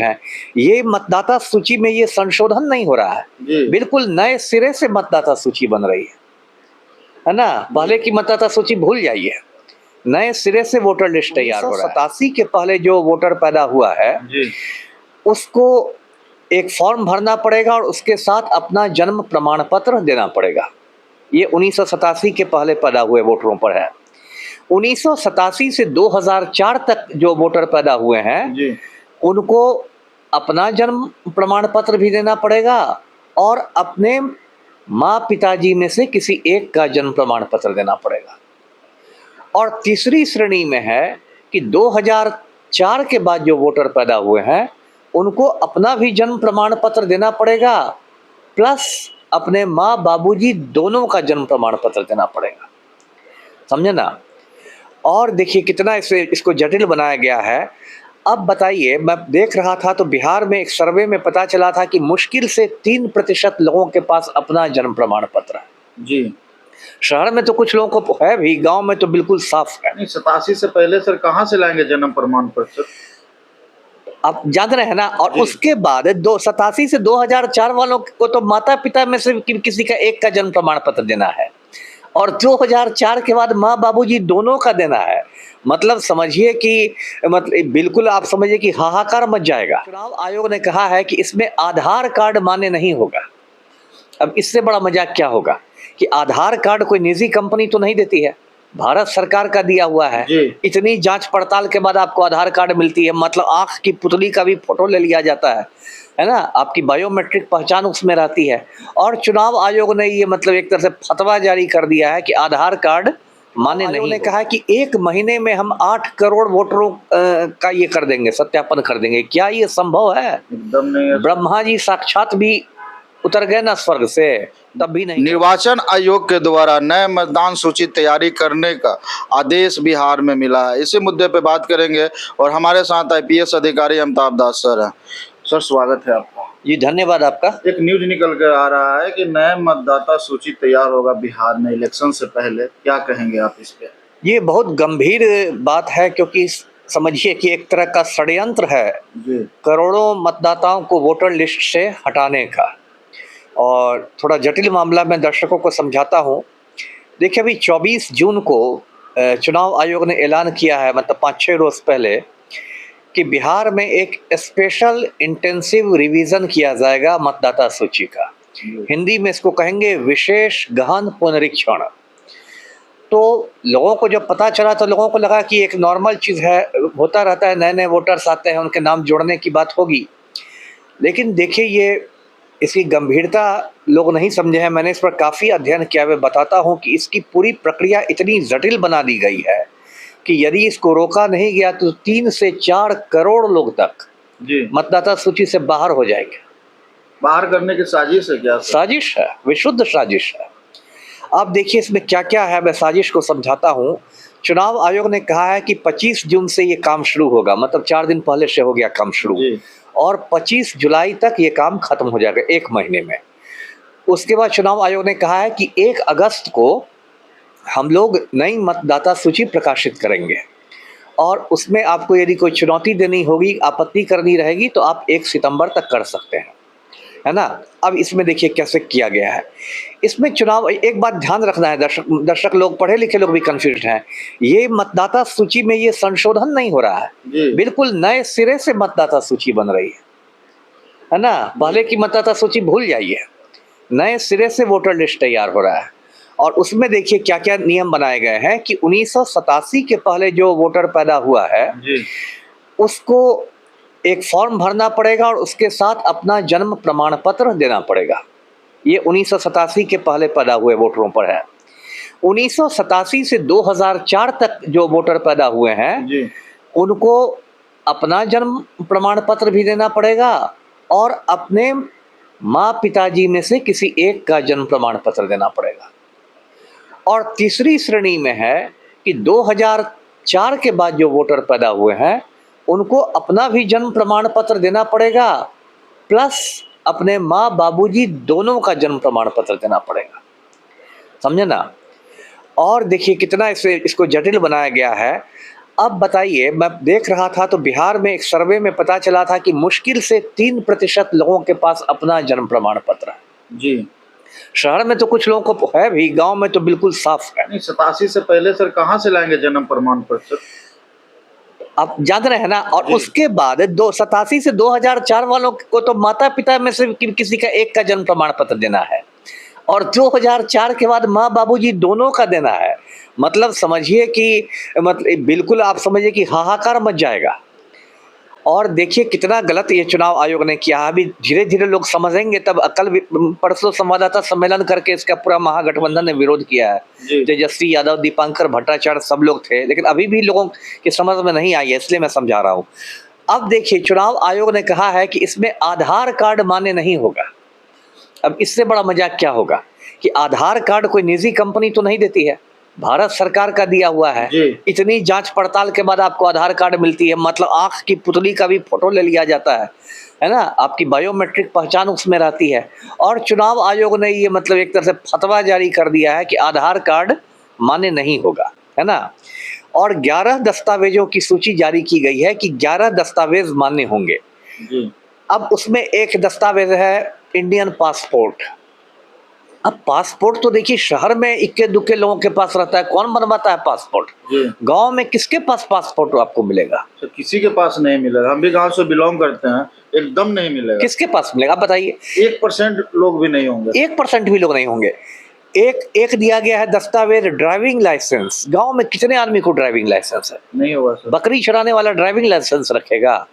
हैं। ये मतदाता सूची में ये संशोधन नहीं हो रहा है, बिल्कुल नए सिरे से मतदाता सूची बन रही है ना। पहले की मतदाता सूची भूल जाइए, नए सिरे से वोटर लिस्ट तैयार हो रहा है। 87 के पहले जो वोटर पैदा हुआ है उसको एक फॉर्म भरना पड़ेगा और उसके साथ अपना जन्म प्रमाण पत्र देना पड़ेगा। ये 1987 के पहले पैदा हुए वोटरों पर है। 1987 से 2004 तक जो वोटर पैदा हुए हैं उनको अपना जन्म प्रमाण पत्र भी देना पड़ेगा और अपने माँ पिताजी में से किसी एक का जन्म प्रमाण पत्र देना पड़ेगा। और तीसरी श्रेणी में है कि 2004 के बाद जो वोटर पैदा हुए हैं उनको अपना भी जन्म प्रमाण पत्र देना पड़ेगा प्लस अपने माँ बाबूजी दोनों का जन्म प्रमाण पत्र देना पड़ेगा, समझे ना। और देखिए कितना इसको जटिल बनाया गया है। अब बताइए, मैं देख रहा था तो बिहार में एक सर्वे में पता चला था कि मुश्किल से 3% लोगों के पास अपना जन्म प्रमाण पत्र है जी। शहर में तो कुछ लोगों को है भी, गांव में तो बिल्कुल साफ है। 87 से पहले सर कहाँ से लाएंगे जन्म प्रमाण पत्र? आप जान रहे हैं ना। और उसके बाद 87 से 2004 वालों को तो माता पिता में से किसी का एक का जन्म प्रमाण पत्र देना है और 2004 के बाद माँ बाबूजी दोनों का देना है। मतलब समझिए कि मतलब बिल्कुल आप समझिए कि हाहाकार मच जाएगा। चुनाव आयोग ने कहा है कि इसमें आधार कार्ड मान्य नहीं होगा। अब इससे बड़ा मजाक क्या होगा कि आधार कार्ड कोई निजी कंपनी तो नहीं देती है, भारत सरकार का दिया हुआ है। इतनी जांच पड़ताल के बाद आपको आधार कार्ड मिलती है, मतलब आंख की पुतली का भी फोटो ले लिया जाता है ना, आपकी बायोमेट्रिक पहचान उसमें रहती है। और चुनाव आयोग ने ये मतलब एक तरह से फतवा जारी कर दिया है कि आधार कार्ड मान्य नहीं। उन्होंने कहा कि 1 महीने में हम 8 करोड़ वोटरों का ये कर देंगे, सत्यापन कर देंगे। क्या ये संभव है? एकदम नहीं। ब्रह्मा जी साक्षात भी उतर गए ना स्वर्ग से, तब भी नहीं। निर्वाचन आयोग के द्वारा नए मतदान सूची तैयारी करने का आदेश बिहार में मिला है। इसी मुद्दे पे बात करेंगे और हमारे साथ IPS अधिकारी अमिताभ दास सर हैं। सर स्वागत है आपका। जी धन्यवाद आपका। एक न्यूज निकल कर आ रहा है कि नए मतदाता सूची तैयार होगा बिहार में इलेक्शन से पहले, क्या कहेंगे आप इस पे? ये बहुत गंभीर बात है क्योंकि समझिए कि एक तरह का षड्यंत्र है करोड़ों मतदाताओं को वोटर लिस्ट से हटाने का। और थोड़ा जटिल मामला मैं दर्शकों को समझाता हूँ। देखिए अभी 24 जून को चुनाव आयोग ने ऐलान किया है, मतलब 5-6 रोज पहले, कि बिहार में एक स्पेशल इंटेंसिव रिवीजन किया जाएगा मतदाता सूची का। हिंदी में इसको कहेंगे विशेष गहन पुनरीक्षण। तो लोगों को जब पता चला तो लोगों को लगा कि एक नॉर्मल चीज़ है, होता रहता है, नए नए वोटर्स आते हैं, उनके नाम जोड़ने की बात होगी। लेकिन देखिए ये इसकी गंभीरता लोग नहीं समझे हैं। मैंने इस पर काफ़ी अध्ययन किया। मैं बताता हूँ कि इसकी पूरी प्रक्रिया इतनी जटिल बना दी गई है कि यदि इसको रोका नहीं गया तो 3 से 4 करोड़ लोग तक मतदाता सूची से बाहर हो जाएंगे। बाहर करने की साजिश है क्या? साजिश है, विशुद्ध साजिश है। अब देखिए इसमें क्या क्या है, मैं साजिश को समझाता हूँ। चुनाव आयोग ने कहा है कि 25 जून से ये काम शुरू होगा, मतलब 4 दिन पहले से हो गया काम शुरू, और 25 जुलाई तक ये काम खत्म हो जाएगा, 1 महीने में। उसके बाद चुनाव आयोग ने कहा है कि 1 अगस्त को हम लोग नई मतदाता सूची प्रकाशित करेंगे और उसमें आपको यदि कोई चुनौती देनी होगी, आपत्ति करनी रहेगी तो आप 1 सितंबर तक कर सकते हैं, है ना। अब इसमें देखिए कैसे किया गया है। इसमें चुनाव, एक बात ध्यान रखना है, दर्शक लोग, पढ़े लिखे लोग भी कंफ्यूज हैं। ये मतदाता सूची में ये संशोधन नहीं हो रहा है, बिल्कुल नए सिरे से मतदाता सूची बन रही है ना। पहले की मतदाता सूची भूल जाइए, नए सिरे से वोटर लिस्ट तैयार हो रहा है। और उसमें देखिए क्या क्या नियम बनाए गए हैं कि 1987 के पहले जो वोटर पैदा हुआ है उसको एक फॉर्म भरना पड़ेगा और उसके साथ अपना जन्म प्रमाण पत्र देना पड़ेगा। ये 1987 के पहले पैदा हुए वोटरों पर है। 1987 से 2004 तक जो वोटर पैदा हुए हैं उनको अपना जन्म प्रमाण पत्र भी देना पड़ेगा और अपने माँ पिताजी में से किसी एक का जन्म प्रमाण पत्र देना पड़ेगा। और तीसरी श्रेणी में है कि 2004 के बाद जो वोटर पैदा हुए हैं उनको अपना भी जन्म प्रमाण पत्र देना पड़ेगा प्लस अपने माँ बाबूजी दोनों का जन्म प्रमाण पत्र देना पड़ेगा, समझे ना। और देखिए कितना इसको जटिल बनाया गया है। अब बताइए, मैं देख रहा था तो बिहार में एक सर्वे में पता चला था कि मुश्किल से 3% लोगों के पास अपना जन्म प्रमाण पत्र है। जी। शहर में तो कुछ लोगों को है भी, गांव में तो बिल्कुल साफ है। नहीं, 87 से पहले सर कहाँ से लाएंगे जन्म प्रमाण पत्र? आप जान रहे हैं ना। और जी। उसके बाद 87 से 2004 वालों को तो माता पिता में से किसी का एक का जन्म प्रमाण पत्र देना है, और 2004 के बाद माँ बाबूजी दोनों का देना है। मतलब समझिए कि मतलब बिल्कुल आप समझिए कि हाहाकार मच जाएगा। और देखिए कितना गलत ये चुनाव आयोग ने किया। अभी धीरे धीरे लोग समझेंगे तब। कल परसों संवाददाता सम्मेलन करके इसका पूरा महागठबंधन ने विरोध किया है। जी। तेजस्वी यादव, दीपांकर भट्टाचार्य सब लोग थे, लेकिन अभी भी लोगों की समझ में नहीं आई है, इसलिए मैं समझा रहा हूँ। अब देखिए, चुनाव आयोग ने कहा है कि इसमें आधार कार्ड मान्य नहीं होगा। अब इससे बड़ा मजाक क्या होगा कि आधार कार्ड कोई निजी कंपनी तो नहीं देती है, भारत सरकार का दिया हुआ है। जी। इतनी जांच पड़ताल के बाद आपको आधार कार्ड मिलती है, मतलब आंख की पुतली का भी फोटो ले लिया जाता है ना, आपकी बायोमेट्रिक पहचान उसमें रहती है। और चुनाव आयोग ने ये मतलब एक तरह से फतवा जारी कर दिया है कि आधार कार्ड मान्य नहीं होगा, है ना। और 11 दस्तावेजों की सूची जारी की गई है कि 11 दस्तावेज मान्य होंगे। जी। अब उसमें एक दस्तावेज है इंडियन पासपोर्ट। अब पासपोर्ट तो देखिए शहर में इक्के दुक्के लोगों के पास रहता है, कौन बनवाता है पासपोर्ट? जी। गांव में किसके पास पासपोर्ट आपको मिलेगा? तो किसी के पास नहीं मिलेगा। हम भी गांव से बिलोंग करते हैं, एकदम नहीं मिलेगा। किसके पास मिलेगा बताइए? 1% लोग भी नहीं होंगे। 1% भी लोग नहीं होंगे। एक दिया गया है दस्तावेज ड्राइविंग लाइसेंस। गांव में कितने आदमी को ड्राइविंग लाइसेंस है? नहीं होगा सर। बकरी चराने वाला ड्राइविंग लाइसेंस रखेगा?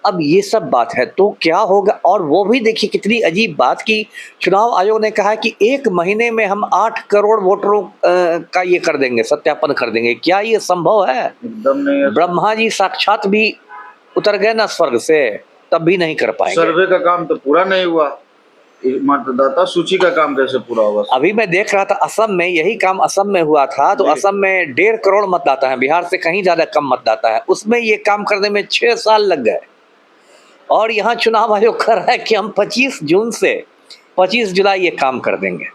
अब ये सब बात है तो क्या होगा? और वो भी देखिए कितनी अजीब बात कि चुनाव आयोग ने कहा कि 1 महीने में हम 8 करोड़ वोटरों का ये कर देंगे, सत्यापन कर देंगे। क्या ये संभव है? एकदम नहीं है। ब्रह्मा जी साक्षात भी उतर गए ना स्वर्ग से, तब भी नहीं कर पाएंगे। सर्वे का काम तो पूरा नहीं हुआ, मतदाता सूची का काम कैसे पूरा होगा? अभी मैं देख रहा था असम में, यही काम असम में हुआ था। तो असम में 1.5 करोड़ मतदाता है, बिहार से कहीं ज्यादा कम मतदाता है। उसमें ये काम करने में 6 साल लग गए। और यहाँ चुनाव आयोग कर रहा है कि हम 25 जून से 25 जुलाई ये काम कर देंगे,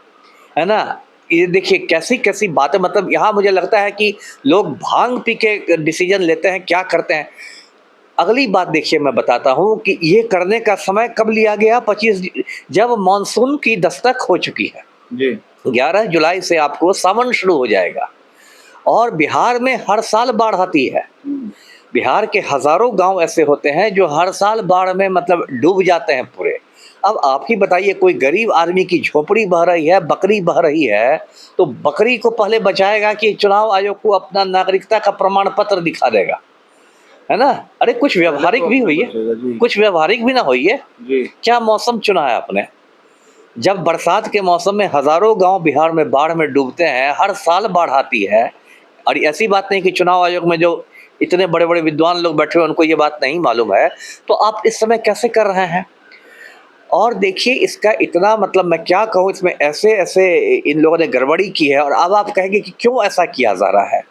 है ना। ये देखिए कैसी कैसी बातें। मतलब यहाँ मुझे लगता है कि लोग भांग पी के डिसीजन लेते हैं, क्या करते हैं। अगली बात देखिए, मैं बताता हूँ कि ये करने का समय कब लिया गया? 25, जब मानसून की दस्तक हो चुकी है। जी। 11 जुलाई से आपको सावन शुरू हो जाएगा। और बिहार में हर साल बाढ़ आती है। बिहार के हजारों गांव ऐसे होते हैं जो हर साल बाढ़ में मतलब डूब जाते हैं पूरे। अब आप ही बताइए, कोई गरीब आदमी की झोपड़ी बह रही है, बकरी बह रही है, तो बकरी को पहले बचाएगा कि चुनाव आयोग को अपना नागरिकता का प्रमाण पत्र दिखा देगा, है ना। अरे कुछ व्यवहारिक भी होइए, कुछ व्यवहारिक भी ना होइए। क्या मौसम चुना है आपने? जब बरसात के मौसम में हजारों गांव बिहार में बाढ़ में डूबते हैं, हर साल बाढ़ आती है। और ऐसी बात नहीं कि चुनाव आयोग में जो इतने बड़े बड़े विद्वान लोग बैठे हुए उनको ये बात नहीं मालूम है। तो आप इस समय कैसे कर रहे हैं? और देखिए इसका इतना मतलब मैं क्या कहूँ, इसमें ऐसे ऐसे इन लोगों ने गड़बड़ी की है। और अब आप कहेंगे कि क्यों ऐसा किया जा रहा है?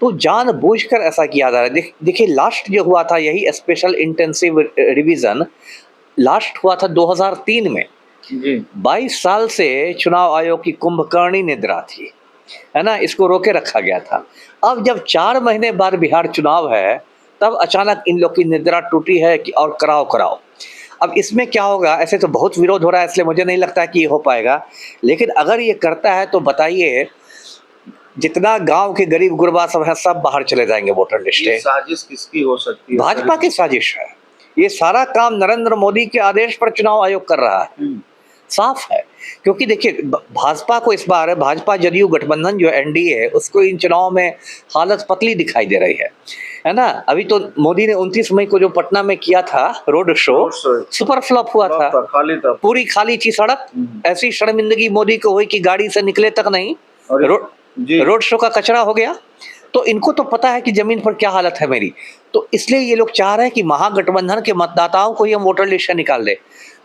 तो जानबूझकर ऐसा किया जा रहा है। देखिए लास्ट जो हुआ था, यही स्पेशल इंटेंसिव रिवीजन लास्ट हुआ था 2003 में। 22 साल से चुनाव आयोग की कुंभकर्णी निद्रा थी, है ना, इसको रोके रखा गया था। अब जब 4 महीने बाद बिहार चुनाव है, तब अचानक इन लोग की निद्रा टूटी है कि और कराओ। अब इसमें क्या होगा? ऐसे तो बहुत विरोध हो रहा है, इसलिए मुझे नहीं लगता कि ये हो पाएगा। लेकिन अगर ये करता है तो बताइए, जितना गांव के गरीब गुरबा सब है, सब बाहर चले जाएंगे वोटर लिस्ट से। साजिश किसकी हो सकती है? भाजपा की साजिश है। ये सारा काम नरेंद्र मोदी के आदेश पर चुनाव आयोग कर रहा है, साफ है। क्योंकि देखिए भाजपा को इस बार, भाजपा जदयू गठबंधन जो एनडीए है, उसको इन चुनाव में हालत पतली दिखाई दे रही है ना। अभी तो मोदी ने 29 मई को जो पटना में किया था रोड शो, सुपर फ्लॉप हुआ था, खाली था, पूरी खाली थी सड़क। ऐसी शर्मिंदगी मोदी को हुई कि गाड़ी से निकले तक नहीं, रोड शो का कचरा हो गया। तो इनको तो पता है कि जमीन पर क्या हालत है मेरी। तो इसलिए ये लोग चाह रहे हैं कि महागठबंधन के मतदाताओं को ही हम वोटर लिस्ट से निकाल दे।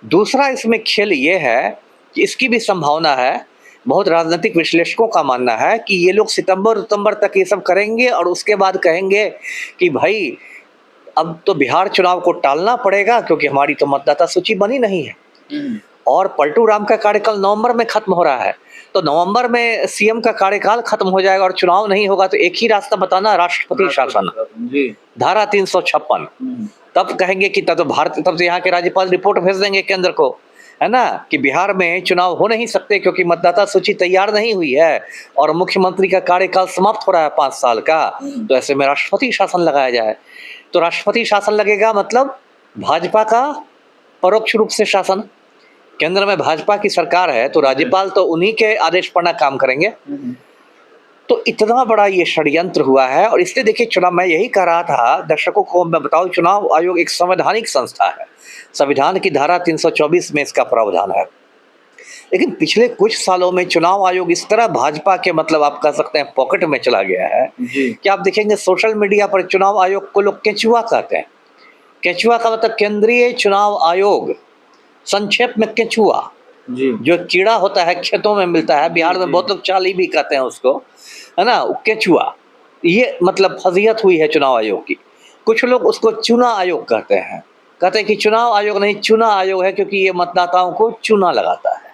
दूसरा इसमें खेल ये है कि इसकी भी संभावना है, बहुत राजनीतिक विश्लेषकों का मानना है कि ये लोग सितंबर तक ये सब करेंगे और उसके बाद कहेंगे कि भाई अब तो बिहार चुनाव को टालना पड़ेगा क्योंकि हमारी तो मतदाता सूची बनी नहीं है। और पलटू राम का कार्यकाल नवंबर में खत्म हो रहा है, तो नवंबर में सीएम का कार्यकाल खत्म हो जाएगा और चुनाव नहीं होगा, तो एक ही रास्ता बताना, राष्ट्रपति शासन, जी। धारा 356। तब कहेंगे कि तब तो यहाँ के राज्यपाल रिपोर्ट भेज देंगे केंद्र को, है ना, कि बिहार में चुनाव हो नहीं सकते क्योंकि मतदाता सूची तैयार नहीं हुई है और मुख्यमंत्री का कार्यकाल समाप्त हो रहा है 5 साल का, तो ऐसे में राष्ट्रपति शासन लगाया जाए। तो राष्ट्रपति शासन लगेगा मतलब भाजपा का परोक्ष रूप से शासन, केंद्र में भाजपा की सरकार है तो राज्यपाल तो उन्हीं के आदेश पर ना काम करेंगे। तो इतना बड़ा ये षड्यंत्र हुआ है। और इसलिए देखिए, चुनाव, मैं यही कह रहा था दर्शकों को, मैं बताऊं, चुनाव आयोग एक संवैधानिक संस्था है, संविधान की धारा 324 में इसका प्रावधान है। लेकिन पिछले कुछ सालों में चुनाव आयोग इस तरह भाजपा के, मतलब आप कह सकते हैं, पॉकेट में चला गया है कि आप देखेंगे सोशल मीडिया पर चुनाव आयोग को लोग केचुआ कहते हैं। केचुआ का मतलब केंद्रीय चुनाव आयोग, संक्षेप में केचुआ, जो कीड़ा होता है खेतों में मिलता है, बिहार में बहुत लोग चाली भी कहते हैं उसको, है ना, केचुआ। ये मतलब फजीहत हुई है चुनाव आयोग की। कुछ लोग उसको चुना आयोग कहते हैं कि चुनाव आयोग नहीं, चुना आयोग है, क्योंकि ये मतदाताओं को चुना लगाता है।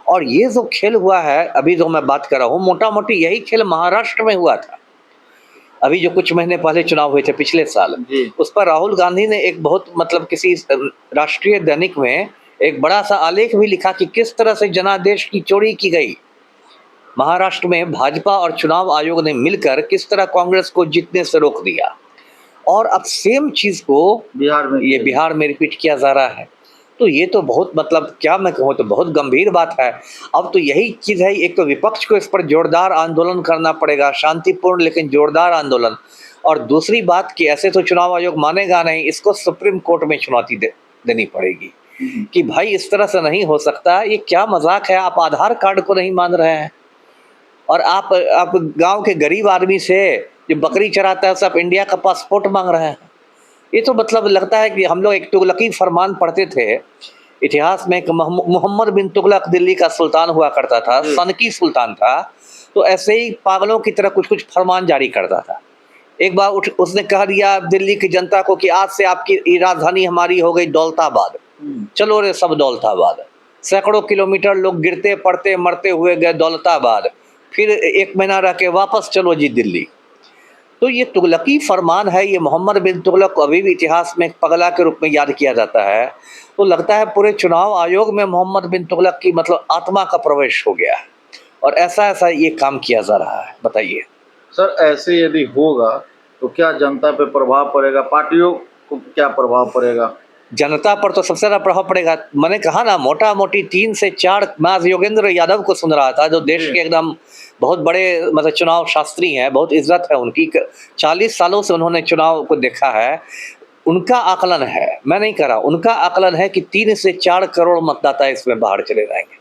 और ये जो खेल हुआ है अभी जो मैं बात कर रहा हूँ, मोटा मोटी यही खेल महाराष्ट्र में हुआ था। अभी जो कुछ महीने पहले चुनाव हुए थे पिछले साल, उस पर राहुल गांधी ने एक बहुत, मतलब किसी राष्ट्रीय दैनिक में एक बड़ा सा आलेख भी लिखा कि किस तरह से जनादेश की चोरी की गई। महाराष्ट्र में भाजपा और चुनाव आयोग ने मिलकर किस तरह कांग्रेस को जीतने से रोक दिया। और अब सेम चीज को बिहार में रिपीट किया जा रहा है। तो ये तो बहुत, मतलब क्या मैं कहूँ, तो बहुत गंभीर बात है। अब तो यही चीज़ है, एक तो विपक्ष को इस पर जोरदार आंदोलन करना पड़ेगा, शांतिपूर्ण लेकिन जोरदार आंदोलन। और दूसरी बात कि ऐसे तो चुनाव आयोग मानेगा नहीं, इसको सुप्रीम कोर्ट में चुनौती देनी पड़ेगी कि भाई इस तरह से नहीं हो सकता, ये क्या मजाक है, आप आधार कार्ड को नहीं मान रहे हैं और आप गाँव के गरीब आदमी से जो बकरी चराता है उससे आप इंडिया का पासपोर्ट मांग रहे हैं। ये तो मतलब लगता है कि हम लोग एक तुगलकी फरमान पढ़ते थे इतिहास में कि मोहम्मद बिन तुगलक दिल्ली का सुल्तान हुआ करता था, सनकी सुल्तान था, तो ऐसे ही पागलों की तरह कुछ कुछ फरमान जारी करता था। एक बार उसने कह दिया दिल्ली की जनता को कि आज से आपकी राजधानी हमारी हो गई दौलताबाद, चलो रे सब दौलताबाद। सैकड़ों किलोमीटर लोग गिरते पड़ते मरते हुए गए दौलताबाद, फिर 1 महीना रह के वापस चलो जी दिल्ली। तो ये तुगलकी फरमान है, ये मोहम्मद बिन तुगलक को अभी भी इतिहास में पगला के रूप में याद किया जाता है। तो लगता है पूरे चुनाव आयोग में मोहम्मद बिन तुगलक की, मतलब आत्मा का प्रवेश हो गया है और ऐसा ये काम किया जा रहा है। बताइए सर, ऐसे यदि होगा तो क्या जनता पे प्रभाव पड़ेगा, पार्टियों को क्या प्रभाव पड़ेगा? जनता पर तो सबसे ज्यादा प्रभाव पड़ेगा। मैंने कहा ना, मोटा मोटी 3 से 4, मैं आज योगेंद्र यादव को सुन रहा था जो देश के एकदम बहुत बड़े, मतलब चुनाव शास्त्री हैं, बहुत इज्जत है उनकी, 40 सालों से उन्होंने चुनाव को देखा है। उनका आकलन है, मैं नहीं कह रहा, उनका आकलन है कि 3 से 4 करोड़ मतदाता इसमें बाहर चले जाएंगे।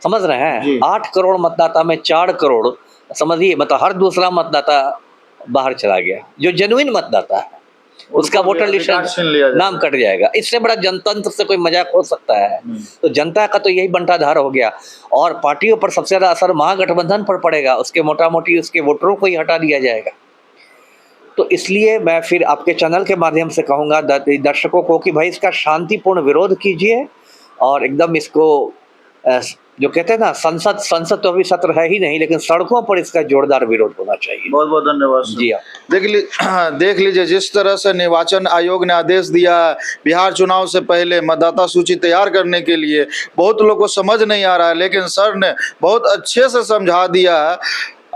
समझ रहे हैं? 8 करोड़ मतदाता में 4 करोड़, समझिए, मतलब हर दूसरा मतदाता बाहर चला गया। जो जेन्युइन मतदाता है उसका वोटर लिस्ट नाम कट जाएगा। इससे बड़ा जनतंत्र से कोई मजाक हो सकता है? तो जनता का तो यही बंटाधार हो गया। और पार्टियों पर सबसे ज्यादा असर महागठबंधन पर पड़ेगा, उसके मोटा मोटी उसके वोटरों को ही हटा दिया जाएगा। तो इसलिए मैं फिर आपके चैनल के माध्यम से कहूँगा दर्शकों को कि भाई इसका शांतिपूर्ण विरोध कीजिए और एकदम इसको, जो कहते हैं ना, संसद तो अभी सत्र है ही नहीं, लेकिन सड़कों पर इसका जोरदार विरोध होना चाहिए। बहुत बहुत धन्यवाद जी। देख लीजिए जिस तरह से निर्वाचन आयोग ने आदेश दिया बिहार चुनाव से पहले मतदाता सूची तैयार करने के लिए, बहुत लोगों को समझ नहीं आ रहा है, लेकिन सर ने बहुत अच्छे से समझा दिया है।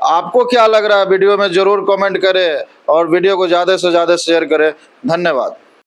आपको क्या लग रहा है वीडियो में जरूर कमेंट करें और वीडियो को ज़्यादा से ज़्यादा शेयर करें। धन्यवाद।